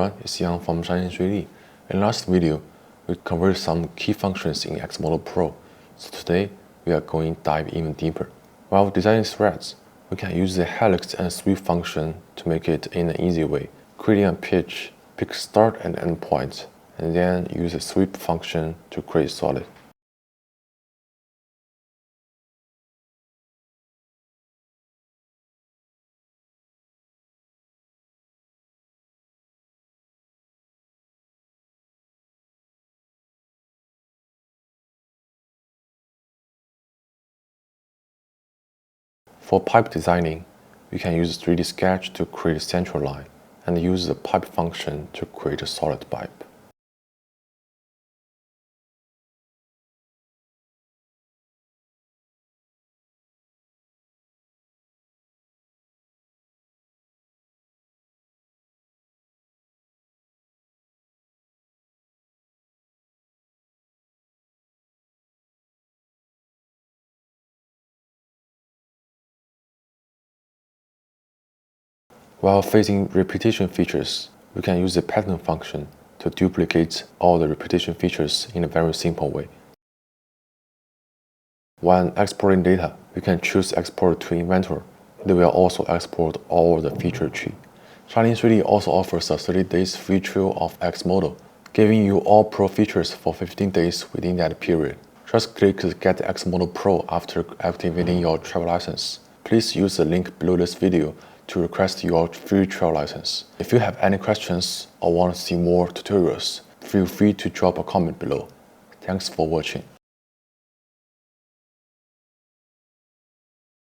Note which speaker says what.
Speaker 1: everyone, it's Yang from HelixSWE. In last video, we covered some key functions in EXModel Pro. So today, we are going to dive even deeper. While designing threads, we can use the helix and sweep function to make it in an easy way. Creating a pitch, pick start and end point, and then use the sweep function to create solid. For pipe designing, we can use 3D Sketch to create a central line, and use the pipe function to create a solid pipe. While facing repetition features, we can use the pattern function to duplicate all the repetition features in a very simple way. When exporting data, we can choose Export to Inventor. It will also export all the feature tree. HelixSWE also offers a 30 days free trial of EXModel, giving you all Pro features for 15 days within that period. Just click the Get EXModel Pro after activating your travel license. Please use the link below this video to request your free trial license. If you have any questions or want to see more tutorials, feel free to drop a comment below. Thanks for watching.